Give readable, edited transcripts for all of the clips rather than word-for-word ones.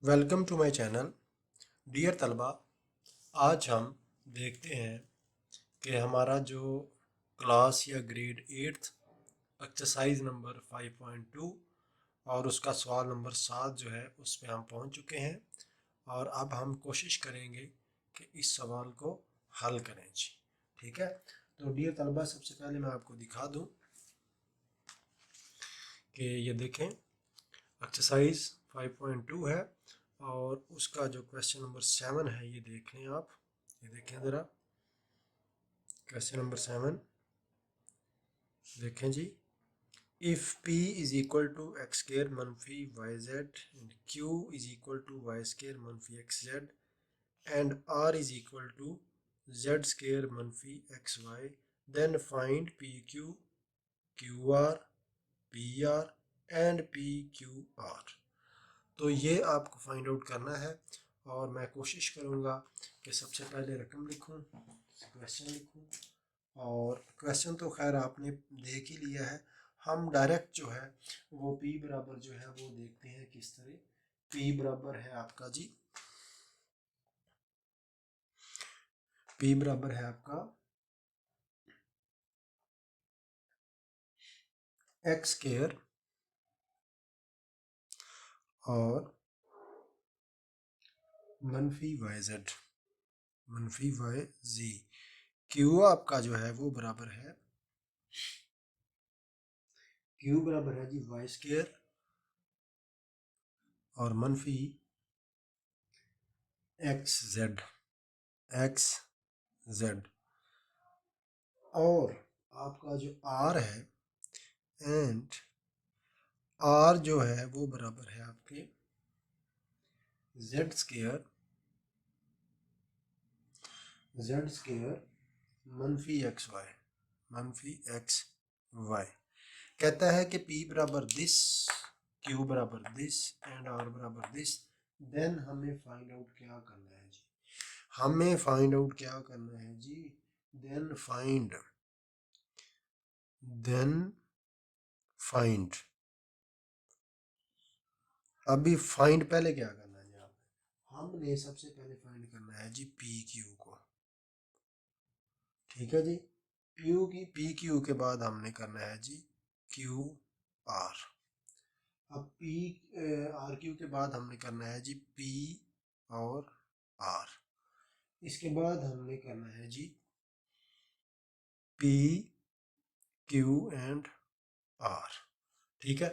Welcome to my channel. Dear तलबा, आज हम देखते हैं कि हमारा जो क्लास या ग्रेड 8th एक्सरसाइज नंबर 5.2 और उसका सवाल नंबर 7 जो है उस पे हम पहुंच चुके हैं। और अब हम कोशिश करेंगे कि इस सवाल को हल करें जी। ठीक है, तो डियर तलबा, सबसे पहले मैं आपको दिखा दूं कि ये देखें, एक्सरसाइज 5.2 है और उसका जो क्वेश्चन नंबर 7 है ये देख लें आप। ये देखें ज़रा, क्वेश्चन नंबर 7 देखें जी। If p is equal to x square मनफी y z and q is equal to y square मनफी x z and r is equal to z square मनफी x y, then find p q q r p r and p q r. तो ये आपको find out करना है और मैं कोशिश करूँगा कि सबसे पहले रकम लिखूँ, क्वेश्चन लिखूँ। और क्वेश्चन तो खैर आपने देख ही लिया है। हम डायरेक्ट जो है वो p बराबर जो है वो देखते हैं किस तरह। p बराबर है आपका जी, p बराबर है आपका एक्स स्केयर और मनफी वाई जेड मनफी वाई जी। क्यू आपका जो है वो बराबर है, क्यू बराबर है जी वाई स्केयर और मनफी एक्स जेड एक्स जेड। और आपका जो आर है एंड आर जो है वो बराबर है आपके जेड स्केयर मनफी एक्स वाई मनफी एक्स वाई। कहता है कि p बराबर दिस, q बराबर दिस एंड r बराबर दिस। देन हमें फाइंड आउट क्या करना है जी, हमें फाइंड आउट क्या करना है जी, देन फाइंड। अभी फाइंड पहले क्या करना है यहाँ पे, हमने सबसे पहले फाइंड करना है जी पी क्यू को। ठीक है जी, पी क्यू के बाद हमने करना है जी क्यू आर। अब पी आर क्यू के बाद हमने करना है जी पी और आर। इसके बाद हमने करना है G P Q and R. ठीक है,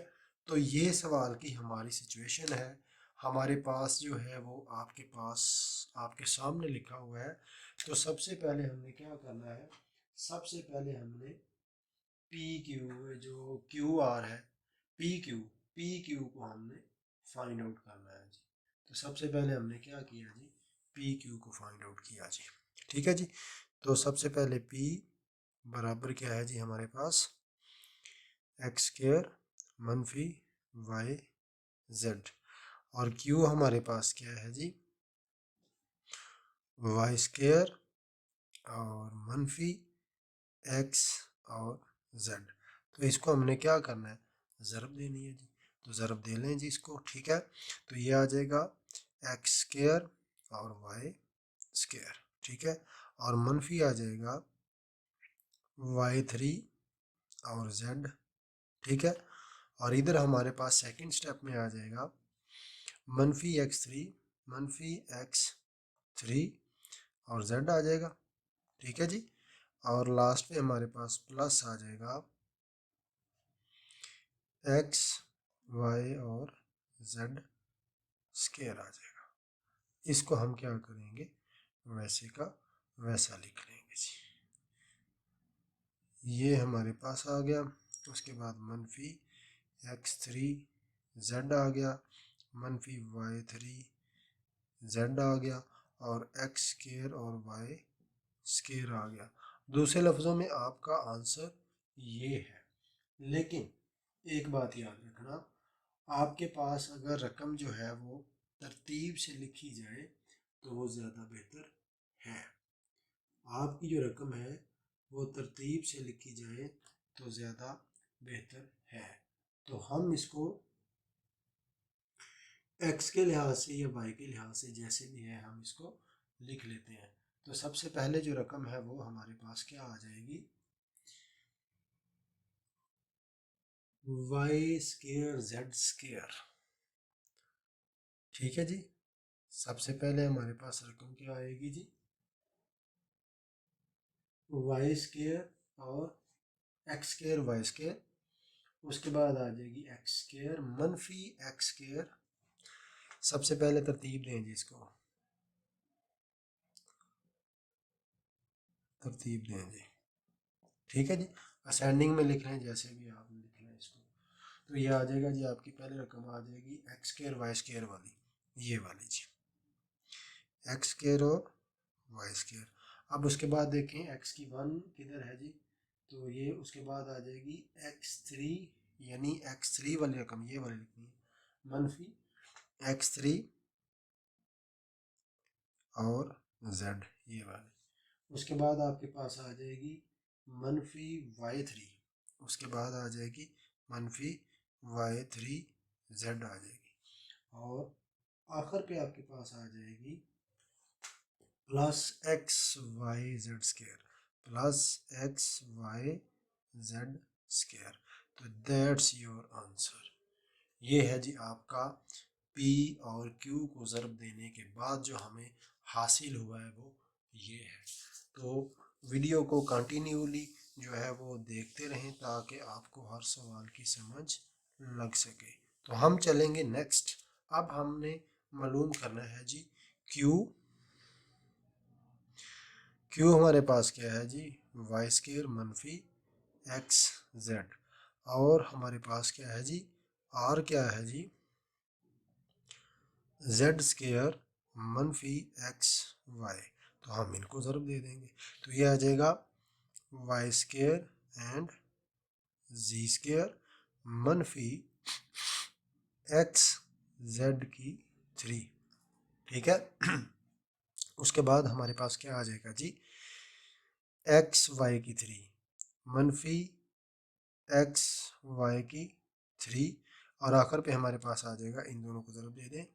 तो ये सवाल की हमारी सिचुएशन है। हमारे पास जो है वो आपके पास आपके सामने लिखा हुआ है। तो सबसे पहले हमने क्या करना है, सबसे पहले हमने पी क्यू जो क्यू आर है, पी क्यू को हमने फाइंड आउट करना है जी। तो सबसे पहले हमने क्या किया जी, पी क्यू को फाइंड आउट किया जी। ठीक है जी, तो सबसे पहले पी बराबर क्या है जी हमारे पास एक्स स्क्वायर मनफी वाई जेड और क्यू हमारे पास क्या है जी वाई स्क्वायर और मनफी एक्स और जेड। तो इसको हमने क्या करना है, ज़रब देनी है जी। तो ज़रब दे लें जी इसको। ठीक है, तो ये आ जाएगा एक्स स्क्वायर और वाई स्क्वायर। ठीक है, और मनफी आ जाएगा वाई थ्री और जेड। ठीक है, और इधर हमारे पास सेकंड स्टेप में आ जाएगा मनफी एक्स थ्री मनफी एक्स थ्री और जेड आ जाएगा। ठीक है जी, और लास्ट में हमारे पास प्लस आ जाएगा एक्स वाई और जेड स्केयर आ जाएगा। इसको हम क्या करेंगे, वैसे का वैसा लिख लेंगे जी। ये हमारे पास आ गया। उसके बाद मनफी एक्स थ्री जेड आ गया, मनफी वाई थ्री जेड आ गया और एक्स स्केयर और वाई स्केयर आ गया। दूसरे लफ्ज़ों में आपका आंसर ये है। लेकिन एक बात याद रखना, आपके पास अगर रकम जो है वो तरतीब से लिखी जाए तो वो ज़्यादा बेहतर है। आपकी जो रकम है वो तरतीब से लिखी जाए तो ज़्यादा बेहतर है। तो हम इसको एक्स के लिहाज से या वाई के लिहाज से जैसे भी है हम इसको लिख लेते हैं। तो सबसे पहले जो रकम है वो हमारे पास क्या आ जाएगी, वाई स्केयर जेड स्केयर। ठीक है जी। सबसे पहले हमारे पास रकम क्या आएगी जी, वाई स्केयर और एक्स स्केयर वाई स्केयर। उसके बाद आ जाएगी एक्स स्केयर मनफी एक्स स्केयर। सबसे पहले तरतीब दें जी, इसको तरतीब दें जी। ठीक है जी, असेंडिंग में लिख रहे हैं जैसे भी आप लिख लें इसको। तो ये आ जाएगा जी, आपकी पहले रकम आ जाएगी एक्स स्केयर वाई स्केयर वाली, ये वाली जी, एक्स स्केयर और वाई स्केयर। अब उसके बाद देखें एक्स की वन किधर है जी, तो ये उसके बाद आ जाएगी एक्स थ्री, यानी एक्स थ्री वाली रकम ये वाली लिखनी है, मनफी एक्स थ्री और जेड ये वाली। उसके बाद आपके पास आ जाएगी मनफी वाई थ्री। उसके बाद आ जाएगी मनफी वाई थ्री जेड आ जाएगी। और आखिर पे आपके पास आ जाएगी plus x y z square, plus x y z square. तो दैट्स योर आंसर। ये है जी आपका पी और क्यू को ज़रब देने के बाद जो हमें हासिल हुआ है वो ये है। तो वीडियो को कंटिन्यूली जो है वो देखते रहें ताकि आपको हर सवाल की समझ लग सके। तो हम चलेंगे नेक्स्ट। अब हमने मालूम करना है जी क्यू। क्यू हमारे पास क्या है जी, वाई स्केयर मनफी एक्स जेड। और हमारे पास क्या है जी, आर क्या है जी, जेड स्केयर मनफी एक्स वाई। तो हम इनको ज़रब दे देंगे। तो ये आ जाएगा y square and z square मनफी एक्स जेड की थ्री। ठीक है। उसके बाद हमारे पास क्या आ जाएगा जी, एक्स वाई की थ्री मनफी एक्स वाई की थ्री। और आखिर पे हमारे पास आ जाएगा, इन दोनों को ज़रब दे दें,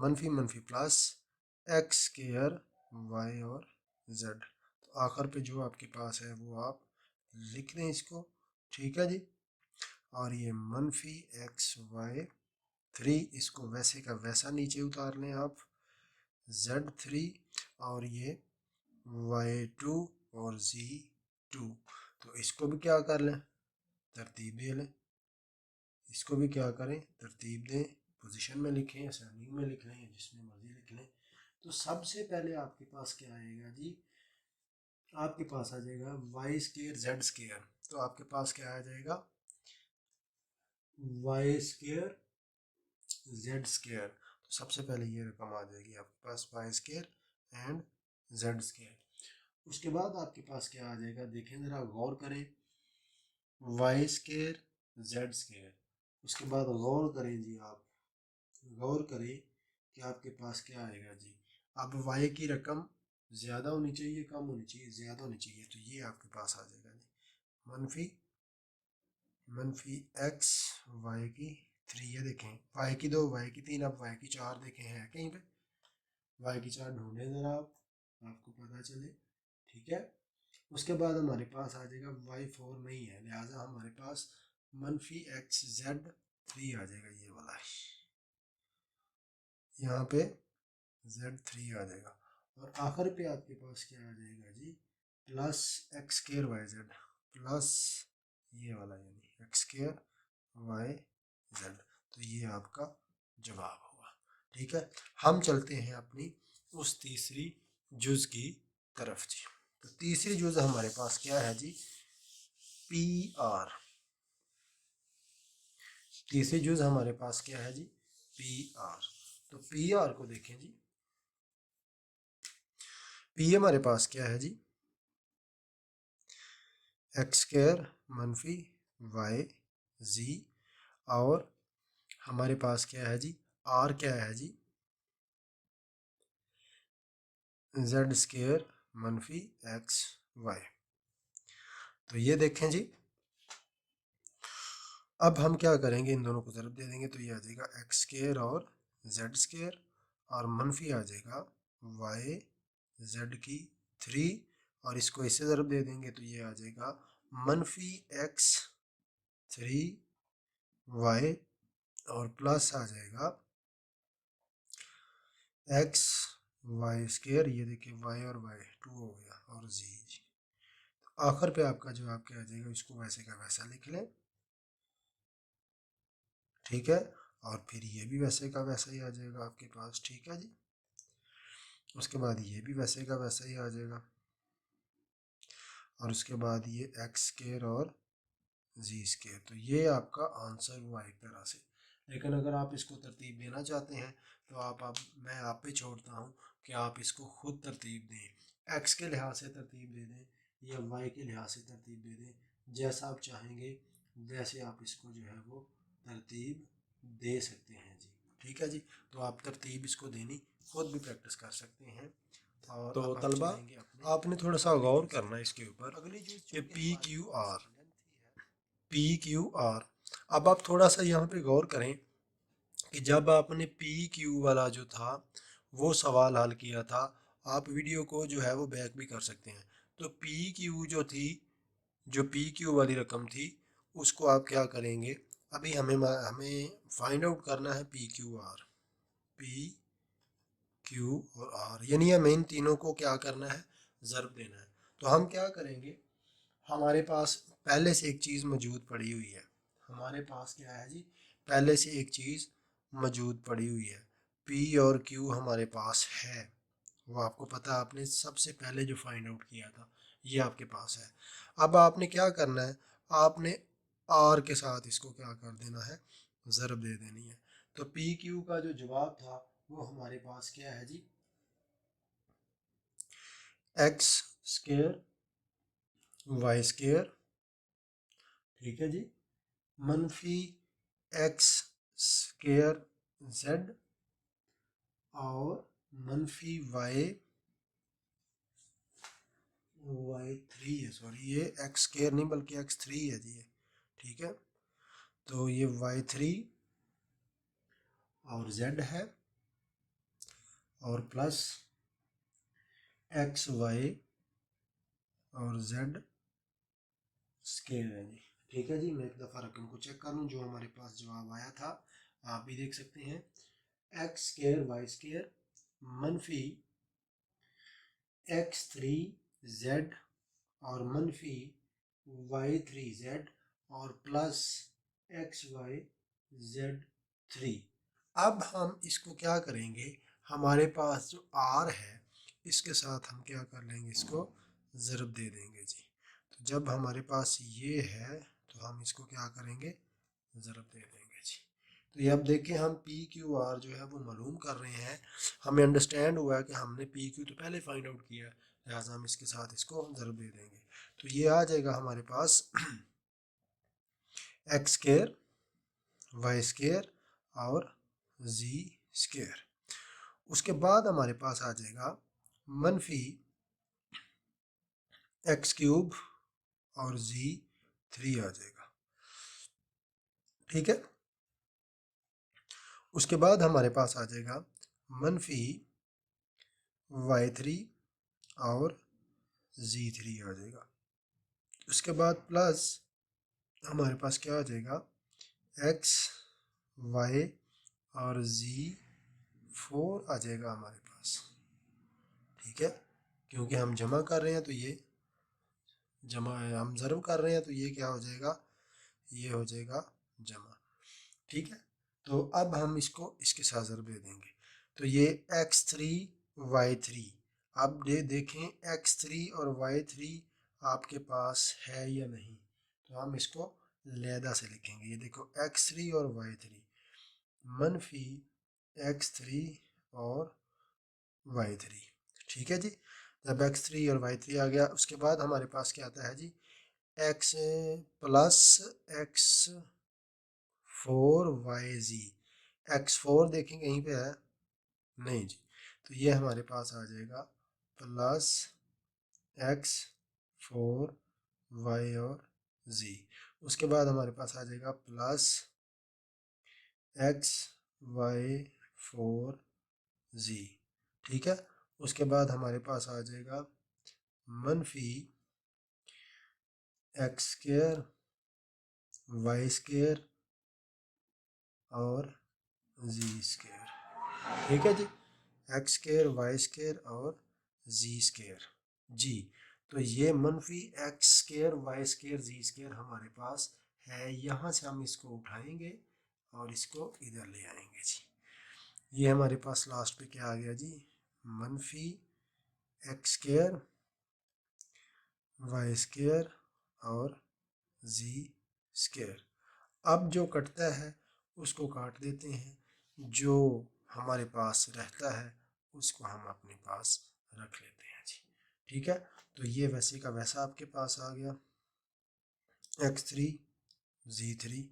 मनफी मनफी प्लस एक्स स्केयर वाई और जेड। तो आखिर पे जो आपके पास है वो आप लिख लें इसको। ठीक है जी। और ये मनफी एक्स वाई थ्री, इसको वैसे का वैसा नीचे उतार लें आप, जेड थ्री और ये वाई टू और जी टू। तो इसको भी क्या कर लें, तरतीब दे लें। इसको भी क्या करें, तरतीब दें, पोजीशन में लिखें, असेंडिंग में लिख लें, जिसमें मर्जी लिख लें। तो सबसे पहले आपके पास क्या आएगा जी, आपके पास आ जाएगा वाई स्केयर जेड स्केयर। तो आपके पास क्या आ जाएगा, वाई स्केयर जेड स्केयर। तो सबसे पहले ये रकम आ जाएगी आपके पास, y square and z square. उसके बाद आपके पास क्या आ जाएगा, देखें ज़रा गौर करें, वाई स्केयर जेड स्केयर। उसके बाद गौर करें जी, आप गौर करें कि आपके पास क्या आएगा जी। अब वाई की रकम ज़्यादा होनी चाहिए कम होनी चाहिए, ज़्यादा होनी चाहिए। तो ये आपके पास आ जाएगा जी, मनफी मनफी एक्स वाई की थ्री। ये देखें वाई की दो वाई की तीन, अब वाई की चार देखें है कहीं पे, वाई की चार ढूंढें ज़रा आप, आपको पता चले। ठीक है। उसके बाद हमारे पास आ जाएगा वाई फोर नहीं है, लिहाजा हमारे पास मनफी एक्स जेड थ्री आ जाएगा, ये वाला यहाँ पे जेड थ्री आ जाएगा। और आखिर पे आपके पास क्या आ जाएगा जी, plus x square y z, plus ये वाला यानी एक्स स्केयर वाई जेड। तो ये आपका जवाब हुआ। ठीक है। हम चलते हैं अपनी उस तीसरी जुज की तरफ जी। तो तीसरी जुज हमारे पास क्या है जी, पी आर। तीसरी जुज हमारे पास क्या है जी, पी आर। तो पी आर को देखें जी, पी हमारे पास क्या है जी, एक्स स्क्वायर मनफी वाई जी। और हमारे पास क्या है जी, आर क्या है जी, जेड स्क्वायर मनफी एक्स वाई। तो ये देखें जी, अब हम क्या करेंगे, इन दोनों को ज़रब दे देंगे तो ये आ जाएगा एक्स स्क्वायर और जेड स्केयर और मनफी आ जाएगा वाई जेड की 3 और इसको इससे ज़रूर दे देंगे तो ये आ जाएगा मनफी एक्स 3 वाई और प्लस आ जाएगा एक्स वाई स्केयर, ये देखिए वाई और वाई 2 हो गया और जी। आखिर पे आपका जवाब क्या आ जाएगा, इसको वैसे का वैसा लिख लें, ठीक है। और फिर ये भी वैसे का वैसा ही आ जाएगा आपके पास, ठीक है जी। उसके बाद ये भी वैसे का वैसा ही आ जाएगा और उसके बाद ये एक्स स्केयर और जी स्केयर। तो ये आपका आंसर हुआ एक तरह से। लेकिन अगर आप इसको तरतीब देना चाहते हैं तो मैं आप पे छोड़ता हूँ कि आप इसको खुद तरतीब दें, एक्स के लिहाज से तरतीब दे दें या वाई के लिहाज से तरतीब दे दें, जैसा आप चाहेंगे वैसे आप इसको जो है वो तरतीब दे सकते हैं जी, ठीक है जी। तो आप तरतीब इसको देनी खुद भी प्रैक्टिस कर सकते हैं। और तो तलबा आपने थोड़ा सा गौर करना है इसके ऊपर कि पी क्यू आर। अब आप थोड़ा सा यहाँ पे गौर करें कि जब आपने पी क्यू वाला जो था वो सवाल हल किया था, आप वीडियो को जो है वो बैक भी कर सकते हैं। तो पी क्यू जो थी, जो पी क्यू वाली रकम थी, उसको आप क्या करेंगे, अभी हमें फाइंड आउट करना है पी क्यू और आर, यानी हमें इन तीनों को क्या करना है, ज़र्ब देना है। तो हम क्या करेंगे, हमारे पास पहले से एक चीज़ मौजूद पड़ी हुई है, हमारे पास क्या है जी, पहले से एक चीज़ मौजूद पड़ी हुई है, पी और क्यू हमारे पास है, वो आपको पता है, आपने सबसे पहले जो फाइंड आउट किया था ये आपके पास है। अब आपने क्या करना है, आपने आर के साथ इसको क्या कर देना है, ज़रब दे देनी है। तो पी क्यू का जो जवाब था वो हमारे पास क्या है जी, एक्स स्केयर वाई स्केयर, ठीक है जी, मनफी एक्स स्केयर जेड और मनफी वाई वाई 3 है, सॉरी ये एक्स स्केयर नहीं बल्कि x3 है जी ये, ठीक है। तो ये y3 और z है और प्लस एक्स वाई और z स्केयर है जी, ठीक है जी। मैं एक दफ़ा रकम को चेक कर लूँ जो हमारे पास जवाब आया था, आप भी देख सकते हैं, एक्स स्केयर वाई स्केयर मनफी x3 z और मनफी y3 z और प्लस xy z3। अब हम इसको क्या करेंगे, हमारे पास जो r है इसके साथ हम क्या कर लेंगे, इसको ज़रब दे देंगे जी। तो जब हमारे पास ये है तो हम इसको क्या करेंगे, ज़रब दे देंगे जी। तो ये अब देखें, हम पी क्यू आर जो है वो मालूम कर रहे हैं, हमें अंडरस्टैंड हुआ है कि हमने पी क्यू तो पहले फाइंड आउट किया है, लिहाजा हम इसके साथ इसको ज़रब दे देंगे। तो ये आ जाएगा हमारे पास एक्स स्केयर वाई स्केयर और जी स्केयर। उसके बाद हमारे पास आ जाएगा मनफी एक्स क्यूब और जी 3 आ जाएगा, ठीक है। उसके बाद हमारे पास आ जाएगा मनफी y3 और जी 3 आ जाएगा। उसके बाद प्लस हमारे पास क्या आ जाएगा, एक्स वाई और जी 4 आ जाएगा हमारे पास, ठीक है। क्योंकि हम जमा कर रहे हैं तो ये जमा है, हम ज़रब कर रहे हैं तो ये क्या हो जाएगा, ये हो जाएगा जमा, ठीक है। तो अब हम इसको इसके साथ ज़रब दे देंगे। तो ये x3 y3, अब देखें x3 और y3 आपके पास है या नहीं, तो हम इसको लैदा से लिखेंगे। ये देखो x3 और y3 मनफी x3 और y3, ठीक है जी। जब x3 और y3 आ गया उसके बाद हमारे पास क्या आता है जी, x plus x4 yz, x4 देखें कहीं पे है नहीं जी, तो ये हमारे पास आ जाएगा प्लस x4 y और z। उसके बाद हमारे पास आ जाएगा प्लस x y 4z। ठीक है, उसके बाद हमारे पास आ जाएगा मनफी एक्स स्क्र वाई स्क्र और जी स्क्र। ठीक है जी, एक्स स्क्र वाई स्क्र और जी स्क्र। जी, तो ये मनफी x square Y square g square हमारे पास है। यहाँ से हम इसको उठाएंगे और इसको इधर ले आएंगे जी। ये हमारे पास लास्ट पे क्या आ गया जी, मनफी एक्स स्क्र वाई स्क्र और जी स्क्र। अब जो कटता है उसको काट देते हैं, जो हमारे पास रहता है उसको हम अपने पास रख लेते हैं जी। ठीक है, तो ये वैसे का वैसा आपके पास आ गया x3 z3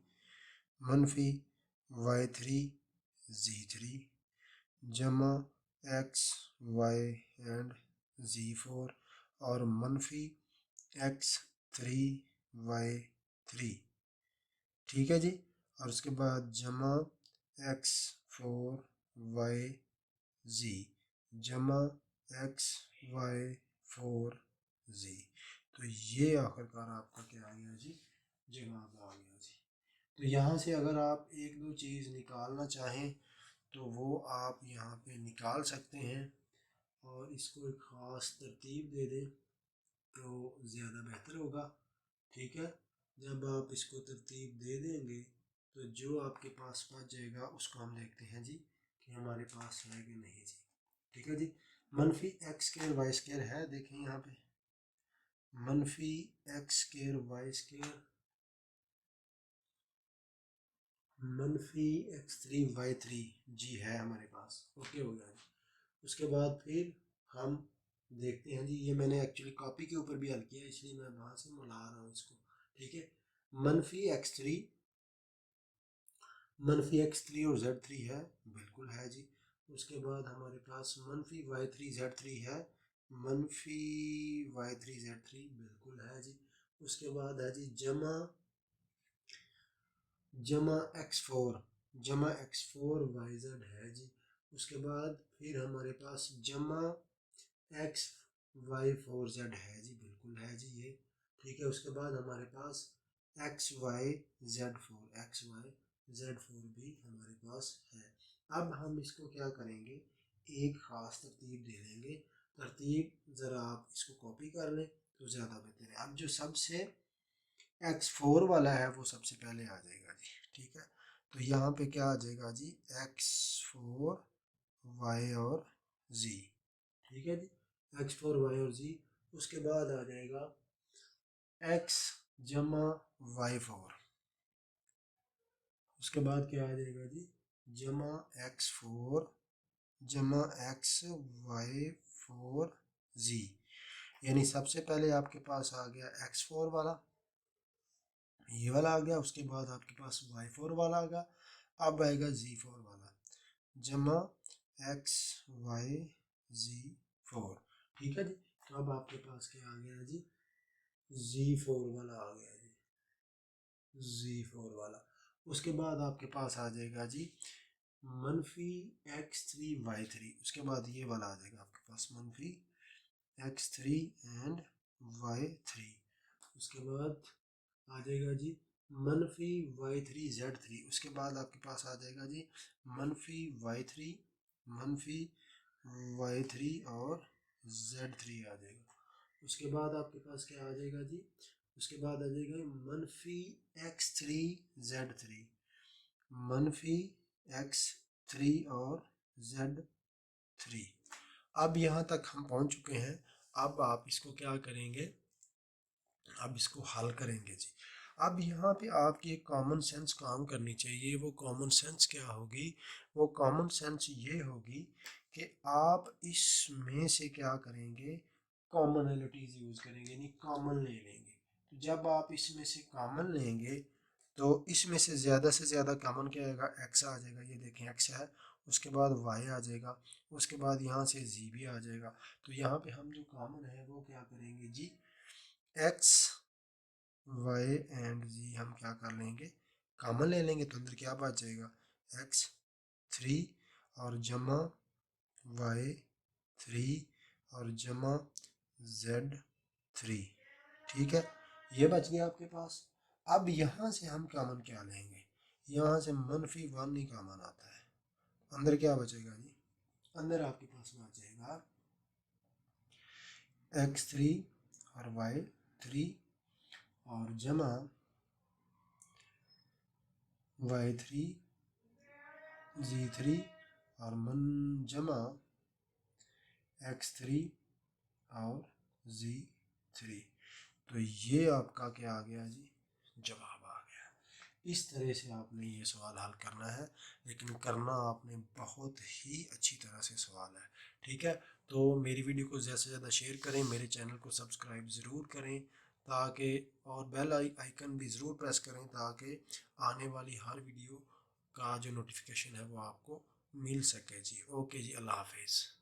मनफी y3 z3 जमा x y एंड z4 और मनफी x3 y3। ठीक है जी, और उसके बाद जमा x4 yz जमा xy4z। तो ये आखिरकार आपका क्या आ गया जी, जवाब आ गया जी। तो यहाँ से अगर आप एक दो चीज़ निकालना चाहें तो वो आप यहाँ पे निकाल सकते हैं और इसको एक ख़ास तरतीब दे दें तो ज़्यादा बेहतर होगा। ठीक है, जब आप इसको तरतीब दे देंगे तो जो आपके पास बच जाएगा उसको हम देखते हैं जी कि हमारे पास है कि नहीं जी। ठीक है जी, मनफी एक्स स्क्र वाई स्क्र है, देखें यहाँ पे मनफी एक्स स्क्र वाई स्क्र मनफी x3 y3 जी है हमारे पास। ओके हो गया। उसके बाद फिर हम देखते हैं जी, ये मैंने एक्चुअली कॉपी के ऊपर भी हल किया इसलिए मैं वहाँ से मिला रहा हूँ इसको। ठीक है, मनफी x3 और z3 है, बिल्कुल है जी। उसके बाद हमारे पास मनफी y3 z3 है, मनफी y3 z3 बिल्कुल है जी। उसके बाद है जी जमा x4 yz है जी। उसके बाद फिर हमारे पास जमा एक्स वाई 4z है जी, बिल्कुल है जी ये। ठीक है, उसके बाद हमारे पास XYZ4 भी हमारे पास है। अब हम इसको क्या करेंगे, एक ख़ास तरतीब दे देंगे। तरतीब ज़रा आप इसको कॉपी कर लें तो ज़्यादा बेहतर है। अब जो सबसे x4 वाला है वो सबसे पहले आ जाएगा जी। ठीक है, तो यहाँ पे क्या आ जाएगा जी, x4 y और z। ठीक है जी, x4 y और z। उसके बाद आ जाएगा x जमा y4। उसके बाद क्या आ जाएगा जी, जमा x4 जमा xy4z। यानी सबसे पहले आपके पास आ गया x4 वाला, ये वाला आ गया। उसके बाद आपके पास y4 वाला आ गया। अब आएगा z4 वाला, जमा xyz4। ठीक है जी, तो अब आपके पास क्या आ गया जी, z4 वाला आ गया जी, z4 वाला। उसके बाद आपके पास आ जाएगा जी मनफी x3 y3। उसके बाद ये वाला आ जाएगा आपके पास मनफी x3 एंड y3। उसके बाद आ जाएगा जी मनफी y3 z3। उसके बाद आपके पास आ जाएगा जी मनफी y3 और z3 आ जाएगा। उसके बाद आपके पास क्या आ जाएगा जी, उसके बाद आ जाएगा मनफी x3 z3 मनफी x3 और z3। अब यहाँ तक हम पहुँच चुके हैं। अब आप इसको क्या करेंगे, अब इसको हल करेंगे जी। अब यहाँ पे आपकी एक कॉमन सेंस काम करनी चाहिए। वो कॉमन सेंस क्या होगी, वो कॉमन सेंस ये होगी कि आप इसमें से क्या करेंगे, कॉमनलिटीज यूज़ करेंगे, यानी कॉमन ले लेंगे। तो जब आप इसमें से कॉमन लेंगे तो इसमें से ज़्यादा कॉमन क्या आएगा, एक्स आ जाएगा। ये देखें एक्स है, उसके बाद वाई आ जाएगा, उसके बाद यहाँ से जी भी आ जाएगा। तो यहाँ पे हम जो कॉमन है वो क्या करेंगे जी, एक्स वाई एंड जी हम क्या कर लेंगे, कॉमन ले लेंगे। तो अंदर क्या बच जाएगा, x3 और जमा y3 और जमा z3। ठीक है, ये बच गया आपके पास। अब यहाँ से हम कॉमन क्या लेंगे? यहाँ से -1 ही कॉमन आता है। अंदर क्या बचेगा जी? अंदर आपके पास में आ जाएगा x3 और y3 और जमा y3 z3 और जमा x3 और z3। तो ये आपका क्या आ गया जी? जवाब आ गया। इस तरह से आपने ये सवाल हल करना है, लेकिन करना आपने बहुत ही अच्छी तरह से सवाल है। ठीक है, तो मेरी वीडियो को ज़्यादा से ज़्यादा शेयर करें, मेरे चैनल को सब्सक्राइब ज़रूर करें ताकि, और बेल आइकन भी ज़रूर प्रेस करें ताकि आने वाली हर वीडियो का जो नोटिफिकेशन है वो आपको मिल सके जी। ओके जी, अल्लाह हाफिज़।